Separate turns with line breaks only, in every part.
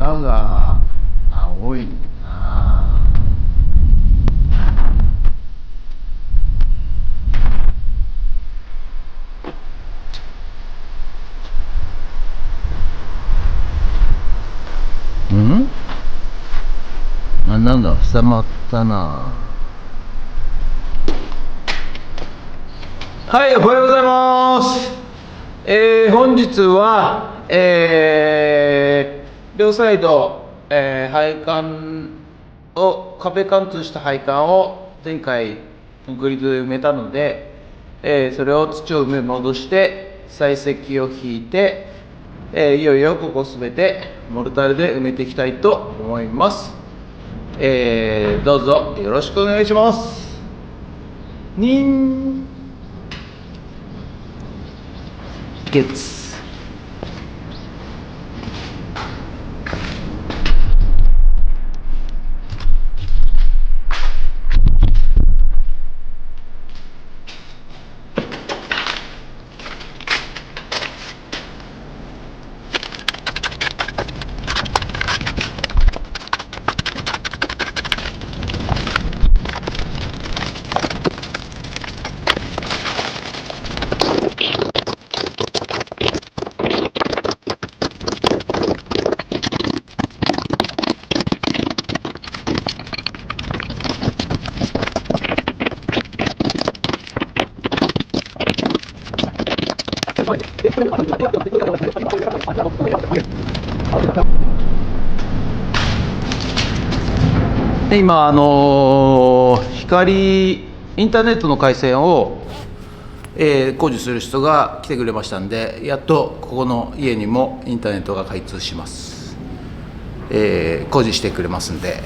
空が青いな。なんだ収まったな。はい、おはようございます。本日は、両サイド、配管を壁貫通した配管を前回コンクリートで埋めたので、それを土を埋め戻して採石を引いて、いよいよここすべてモルタルで埋めていきたいと思います。どうぞよろしくお願いします。月で今インターネットの回線を、工事する人が来てくれましたんで、やっとここの家にもインターネットが開通します。工事してくれますんで。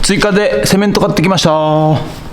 追加でセメント買ってきました。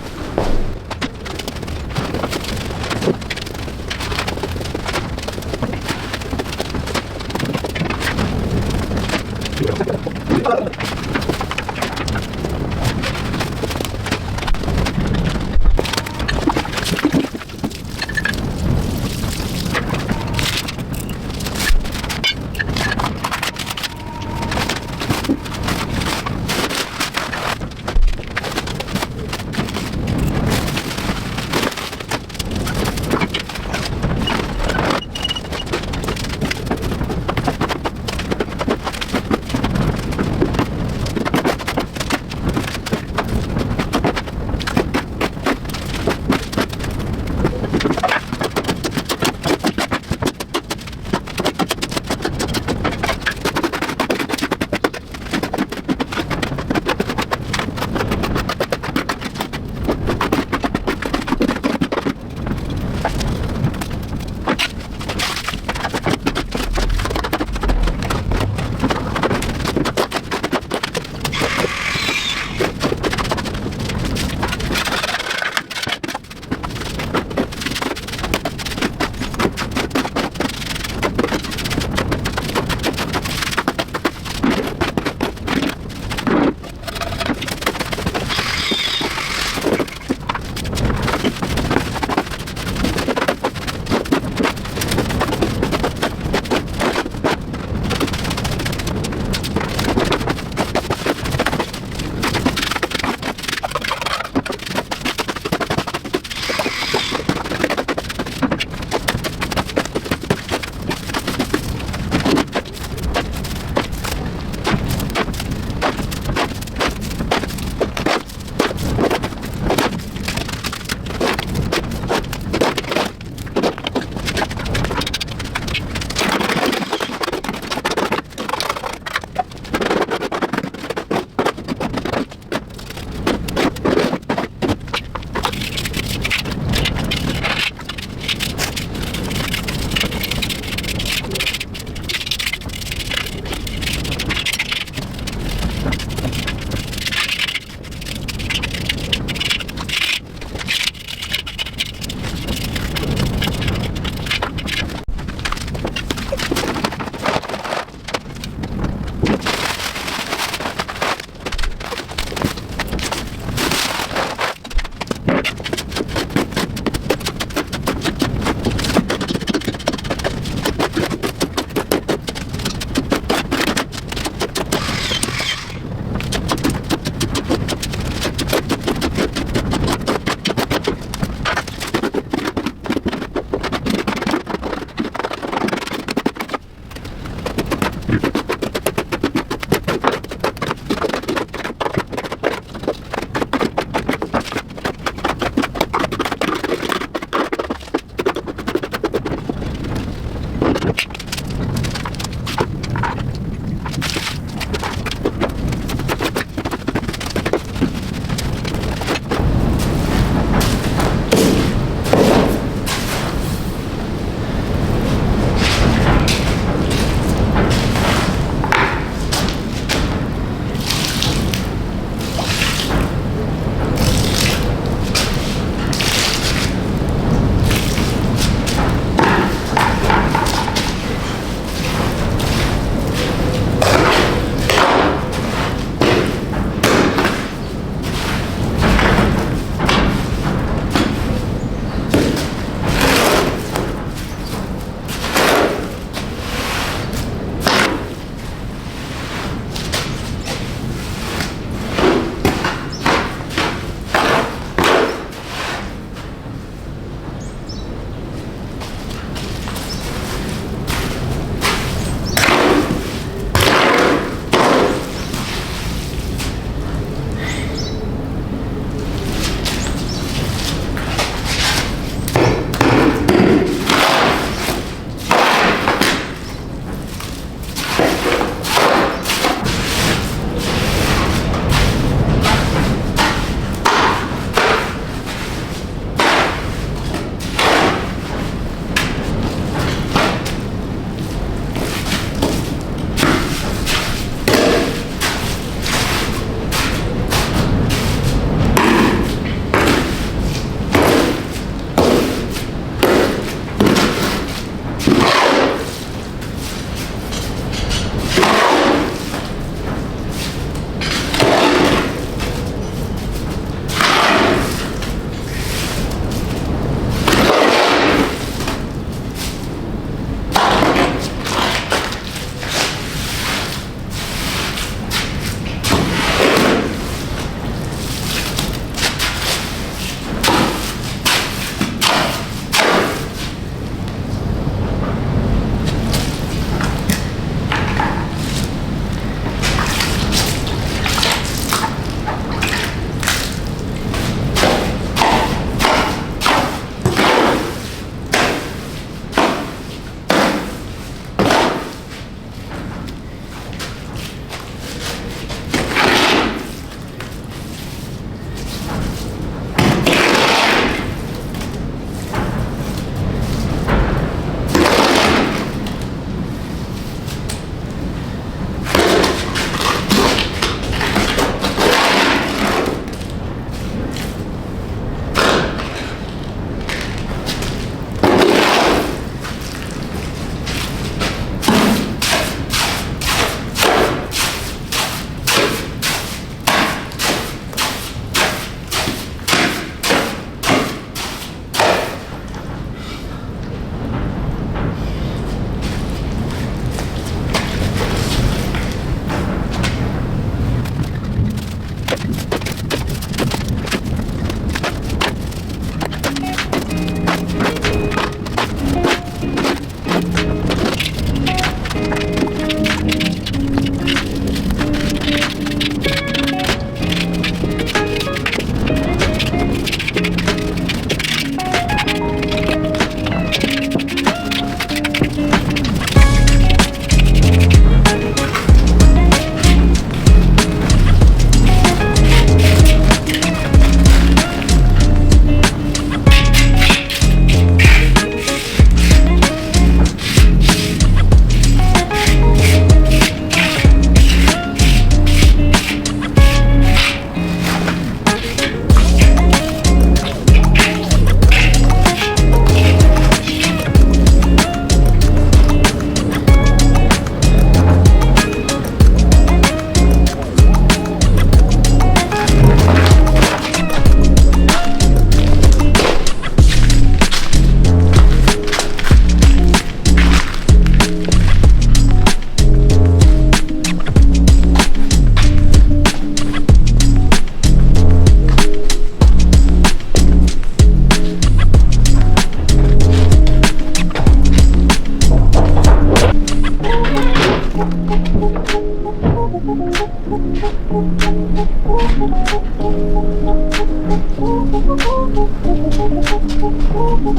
は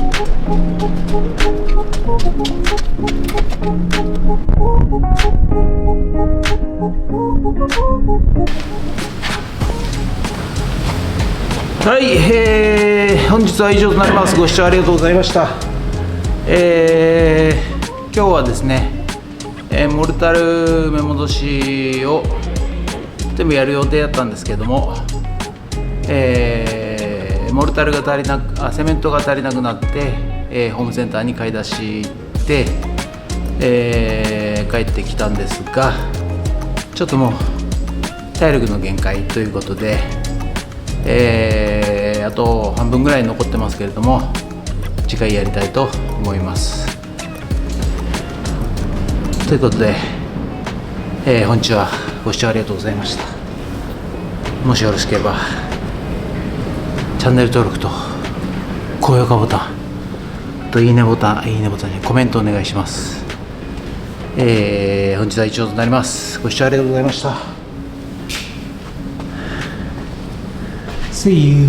い、本日は以上となります。ご視聴ありがとうございました。今日はですね、モルタル埋め戻しを全部やる予定だったんですけども、モルタルが足りなく、セメントが足りなくなって、ホームセンターに買い出し行って、帰ってきたんですが、ちょっともう体力の限界ということで、あと半分ぐらい残ってますけれども、次回やりたいと思います。ということで、本日はご視聴ありがとうございました。もしよろしければチャンネル登録と高評価ボタンといいねボタンにコメントお願いします。本日は以上となります。ご視聴ありがとうございました。See you.